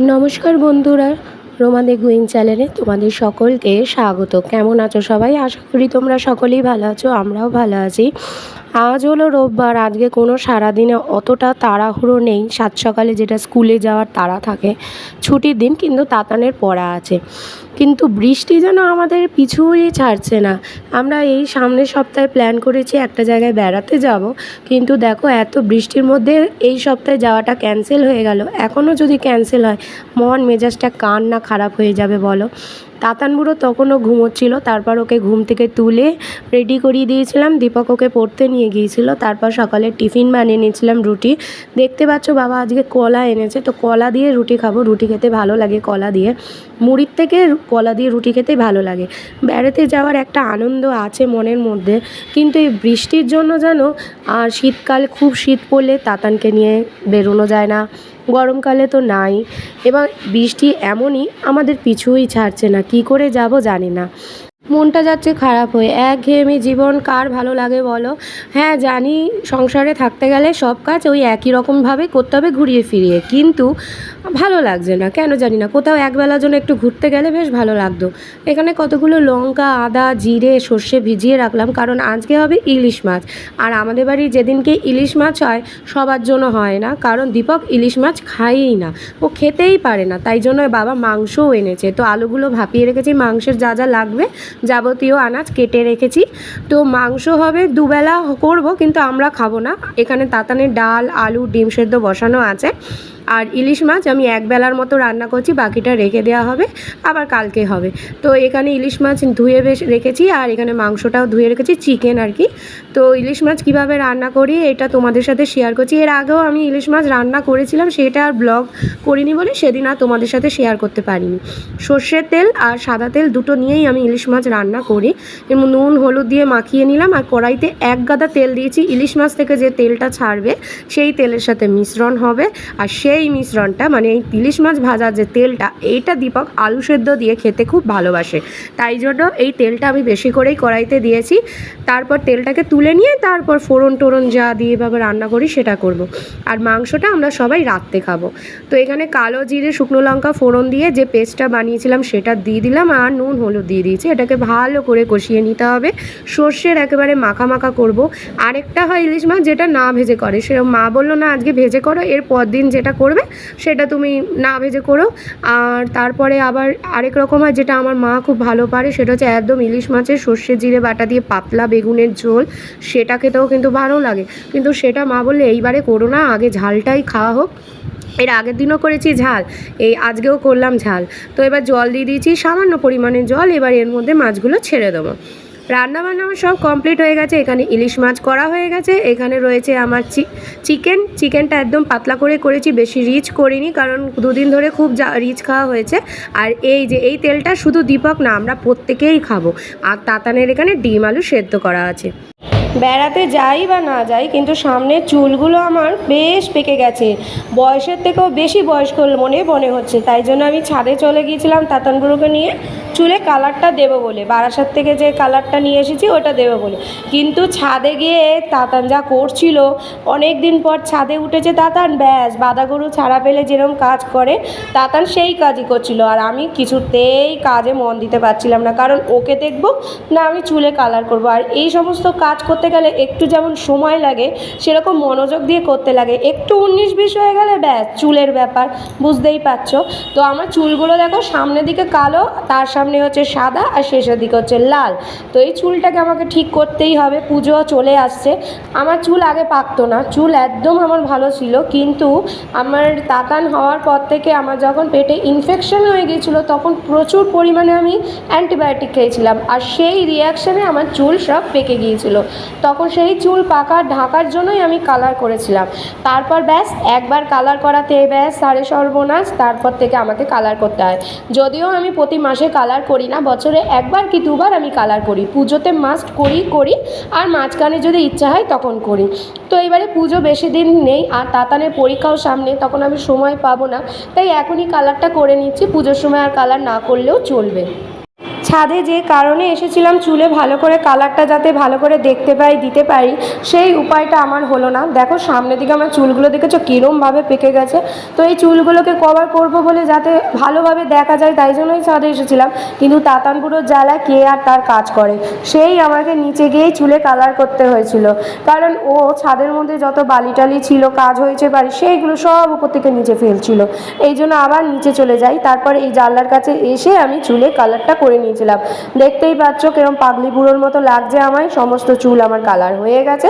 নমস্কার বন্ধুরা, রোমাদে গুইং চ্যানেলে তোমাদের সকলকে স্বাগত। কেমন আছো সবাই? আশা করি তোমরা সকলেই ভালো আছো, আমরাও ভালো আছি। আজ হলো রোববার। আজকে কোনো সারাদিনে অতটা তাড়াহুড়ো নেই, সাত সকালে যেটা স্কুলে যাওয়ার তাড়া থাকে। ছুটির দিন, কিন্তু তাতানের পড়া আছে। কিন্তু বৃষ্টি যেন আমাদের পিছুই ছাড়ছে না। আমরা এই সামনের সপ্তাহে প্ল্যান করেছি একটা জায়গায় বেড়াতে যাব, কিন্তু দেখো এত বৃষ্টির মধ্যে এই সপ্তাহে যাওয়াটা ক্যান্সেল হয়ে গেল। এখনও যদি ক্যান্সেল হয়, মন মেজাজটা কার না খারাপ হয়ে যাবে বলো। তাতান বুড়ো তখনও ঘুমোচ্ছিল, তারপর ওকে ঘুম থেকে তুলে রেডি করিয়ে দিয়েছিলাম। দীপক ওকে পড়তে নিয়ে গিয়েছিল, তারপর সকালে টিফিন বানিয়ে নিয়েছিলাম, রুটি। দেখতে পাচ্ছ বাবা আজকে কলা এনেছে, তো কলা দিয়ে রুটি খাবো। রুটি খেতে ভালো লাগে কলা দিয়ে, মুড়ির থেকে কলা দিয়ে রুটি খেতে ভালো লাগে। বেড়াতে যাওয়ার একটা আনন্দ আছে মনের মধ্যে, কিন্তু এই বৃষ্টির জন্য যেন, আর শীতকাল খুব শীত পড়লে তাতানকে নিয়ে বেরোনো যায় না, গরমকালে তো নাই। এবার বৃষ্টি এমনই আমাদের পিছুই ছাড়ছে না, কি করে যাব জানি না। মনটা যাচ্ছে খারাপ হয়ে। একঘেয়েমি জীবন কার ভালো লাগে বলো? হ্যাঁ জানি, সংসারে থাকতে গেলে সব কাজ ওই একই রকমভাবে করতে হবে ঘুরিয়ে ফিরিয়ে, কিন্তু ভালো লাগছে না কেন জানি না। কোথাও একবেলার জন্য একটু ঘুরতে গেলে বেশ ভালো লাগতো। এখানে কতগুলো লঙ্কা, আদা, জিরে, সর্ষে ভিজিয়ে রাখলাম, কারণ আজকে হবে ইলিশ মাছ। আর আমাদের বাড়ি যেদিনকে ইলিশ মাছ হয় সবার জন্য হয় না, কারণ দীপক ইলিশ মাছ খায়ই না, ও খেতেই পারে না। তাই জন্য বাবা মাংসও এনেছে। তো আলুগুলো ভাপিয়ে রেখেছি, মাংসের যা যা লাগবে যাবতীয় আনাজ কেটে রেখেছি। তো মাংস হবে, দুবেলা করব, কিন্তু আমরা খাবো না। এখানে তাতানের ডাল, আলু, ডিম সেদ্ধ বসানো আছে। আর ইলিশ মাছ আমি একবেলার মতো রান্না করছি, বাকিটা রেখে দেওয়া হবে, আবার কালকে হবে। তো এখানে ইলিশ মাছ ধুয়ে বেশ রেখেছি, আর এখানে মাংসটাও ধুয়ে রেখেছি, চিকেন আর কি। তো ইলিশ মাছ কীভাবে রান্না করি এটা তোমাদের সাথে শেয়ার করছি। এর আগেও আমি ইলিশ মাছ রান্না করেছিলাম, সেটা আর ব্লগ করিনি বলে সেদিন আর তোমাদের সাথে শেয়ার করতে পারিনি। সর্ষের তেল আর সাদা তেল দুটো নিয়েই আমি ইলিশ মাছ রান্না করি। এবং নুন হলুদ দিয়ে মাখিয়ে নিলাম, আর কড়াইতে এক গাদা তেল দিয়েছি। ইলিশ মাছ থেকে যে তেলটা ছাড়বে সেই তেলের সাথে মিশ্রণ হবে, আর সেই মিশ্রণটা মানে এই ইলিশ মাছ ভাজার যে তেলটা, এইটা দীপক আলু সেদ্ধ দিয়ে খেতে খুব ভালোবাসে। তাই জন্য এই তেলটা আমি বেশি করেই কড়াইতে দিয়েছি। তারপর তেলটাকে তুলে নিয়ে তারপর ফোড়ন টোড়ন যা দিয়ে এভাবে রান্না করি সেটা করব। আর মাংসটা আমরা সবাই রাত্রে খাবো। তো এখানে কালো জিরে, শুকনো লঙ্কা ফোড়ন দিয়ে যে পেস্টটা বানিয়েছিলাম সেটা দিয়ে দিলাম, আর নুন হলুদ দিয়ে দিয়েছি। এটাকে ভালো করে কষিয়ে নিতে হবে, সর্ষের একেবারে মাখা মাখা করব। আরেকটা হয় ইলিশ মাছ যেটা না ভেজে করে, সে মা বললো না আজকে ভেজে করো, এর পর দিন যেটা করবে সেটা তুমি না ভেজে করো। আর তারপরে আবার আরেক রকম হয় যেটা আমার মা খুব ভালো পারে, সেটা হচ্ছে একদম ইলিশ মাছের সর্ষে জিরে বাটা দিয়ে পাতলা বেগুনের ঝোল। সেটা খেতেও কিন্তু ভালো লাগে, কিন্তু সেটা মা বললে এইবারে করো না, আগে ঝালটাই খাওয়া হোক। এর আগের দিনও করেছি ঝাল, এই আজকেও করলাম ঝাল। তো এবার জল দিয়ে দিয়েছি, সামান্য পরিমাণে জল। এবার এর মধ্যে মাছগুলো ছেড়ে দেবো। রান্নাবান্না আমার সব কমপ্লিট হয়ে গেছে। এখানে ইলিশ মাছ করা হয়ে গেছে, এখানে রয়েছে আমার চিকেনটা একদম পাতলা করে করেছি, বেশি রিচ করিনি, কারণ দুদিন ধরে খুব রিচ খাওয়া হয়েছে। আর এই যে এই তেলটা শুধু দীপক না, আমরা প্রত্যেকেই খাবো। আর তাতানের এখানে ডিম আলু সেদ্ধ করা আছে। বেড়াতে যাই বা না যাই, কিন্তু সামনের চুলগুলো আমার বেশ পেকে গেছে, বয়সের থেকেও বেশি বয়স্ক মনে হচ্ছে। তাই জন্য আমি ছাদে চলে গিয়েছিলাম তাতানগুলোকে নিয়ে চুলে কালারটা দেবো বলে, বারাসাত থেকে যে কালারটা নিয়ে এসেছি ওটা দেবো বলে। কিন্তু ছাদে গিয়ে তাতান যা করছিল, অনেক দিন পর ছাদে উঠেছে তাতান, ব্যাস বাঁধাগরু ছাড়া পেলে যেরকম কাজ করে তাতান সেই কাজই করছিল। আর আমি কিছুতেই কাজে মন দিতে পারছিলাম না, কারণ ওকে দেখবো না আমি চুলে কালার করব। আর এই সমস্ত কাজ করতে গেলে একটু যেমন সময় লাগে, সেরকম মনোযোগ দিয়ে করতে লাগে। একটু 19-20 হয়ে গেলে ব্যাস চুলের ব্যাপার, বুঝতেই পারছো। তো আমার চুলগুলো দেখো, সামনের দিকে কালো, তার সামনে হচ্ছে সাদা, আর শেষের দিকে হচ্ছে লাল। তো এই চুলটাকে আমাকে ঠিক করতেই হবে, পুজো চলে আসছে। আমার চুল আগে পাকতো না, চুল একদম আমার ভালো ছিল, কিন্তু আমার তাতান হওয়ার পর থেকে আমার যখন পেটে ইনফেকশন হয়ে গিয়েছিলো, তখন প্রচুর পরিমাণে আমি অ্যান্টিবায়োটিক খেয়েছিলাম, আর সেই রিয়াকশানে আমার চুল সব পেকে গিয়েছিল। তখন সেই চুল পাকা ঢাকার জন্যই আমি কালার করেছিলাম। তারপর ব্যাস একবার কালার করাতে ব্যাস সাড়ে সর্বনাশ, তারপর থেকে আমাকে কালার করতে হয়। যদিও আমি প্রতি মাসে কালার করি না, বছরে একবার কি দুবার আমি কালার করি। পুজোতে মাস্ট করি, আর মাঝখানে যদি ইচ্ছা হয় তখন করি। তো এবারে পুজো বেশি দিন নেই, আর তাতানের পরীক্ষাও সামনে, তখন আমি সময় পাবো না, তাই এখনই কালারটা করে নিচ্ছি। পুজোর সময় আর কালার না করলেও চলবে। ছাদে যে কারণে এসেছিলাম চুলে ভালো করে কালারটা যাতে ভালো করে দেখতে পাই দিতে পারি, সেই উপায়টা আমার হলো না। দেখো সামনের দিকে আমার চুলগুলো দেখেছো কীরমভাবে পেকে গেছে। তো এই চুলগুলোকে কভার করব বলে যাতে ভালোভাবে দেখা যায় তাই জন্যই ছাদে এসেছিলাম, কিন্তু তাতানপুরের জ্বালায় কে আর তার কাজ করে, সেই আমাকে নিচে গিয়েই চুলে কালার করতে হয়েছিল। কারণ ও ছাদের মধ্যে যত বালিটালি ছিল কাজ হয়েছে বাড়ি সেইগুলো সব উপর থেকে নিচে ফেলছিল, এই জন্য আবার নিচে চলে যাই। তারপর এই জানলার কাছে এসে আমি চুলে কালারটা করে নিয়েছিলাম। দেখতেই পাচ্ছ কিরম পাগলি বুড়োর মতো লাগছে আমায়, সমস্ত চুল আমার কালার হয়ে গেছে।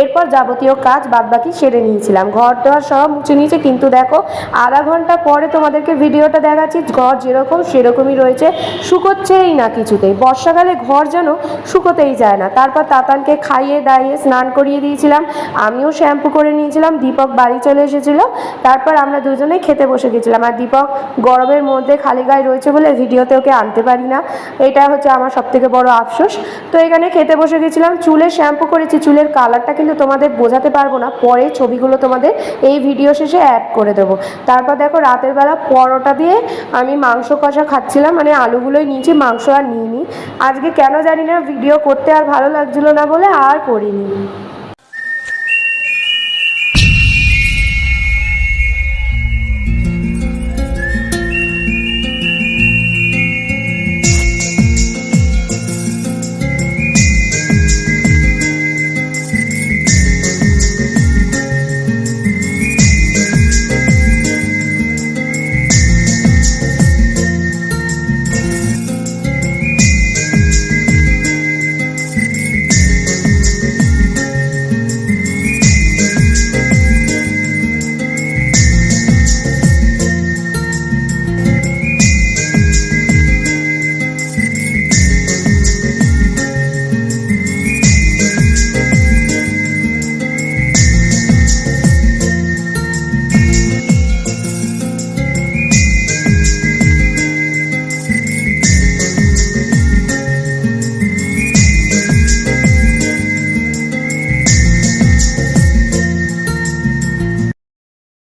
এরপর যাবতীয় কাজ বাদবাকি সেরে নিয়েছিলাম, ঘর দোয়ার সব মুছে নিয়েছে। কিন্তু দেখো আধা ঘন্টা পরে তোমাদেরকে ভিডিওটা দেখাচ্ছি, ঘর যেরকম সেরকমই রয়েছে, শুকোচ্ছেই না কিছুতেই। বর্ষাকালে ঘর যেন শুকোতেই যায় না। তারপর তাতানকে খাইয়ে দাইয়ে স্নান করিয়ে দিয়েছিলাম, আমিও শ্যাম্পু করে নিয়েছিলাম। দীপক বাড়ি চলে এসেছিলো, তারপর আমরা দুজনেই খেতে বসে গেছিলাম। আর দীপক গরমের মধ্যে খালি গায়ে রয়েছে বলে ভিডিওতে ওকে আনতে পারি না, এটা হচ্ছে আমার সবথেকে বড় আফসোস। তো এখানে খেতে বসে গেছিলাম, চুলে শ্যাম্পু করেছি, চুলের কালারটা কিন্তু তোমাদের বোঝাতে পারবো না, পরে ছবিগুলো তোমাদের এই ভিডিও শেষে অ্যাড করে দেবো। তারপর দেখো রাতের বেলা পরোটা দিয়ে আমি মাংস কষা খাচ্ছিলাম, মানে আলুগুলোই নিয়েছি, মাংস আর নিইনি। আজকে কেন জানি না ভিডিও করতে আর ভালো লাগছিলো না বলে আর করিনি।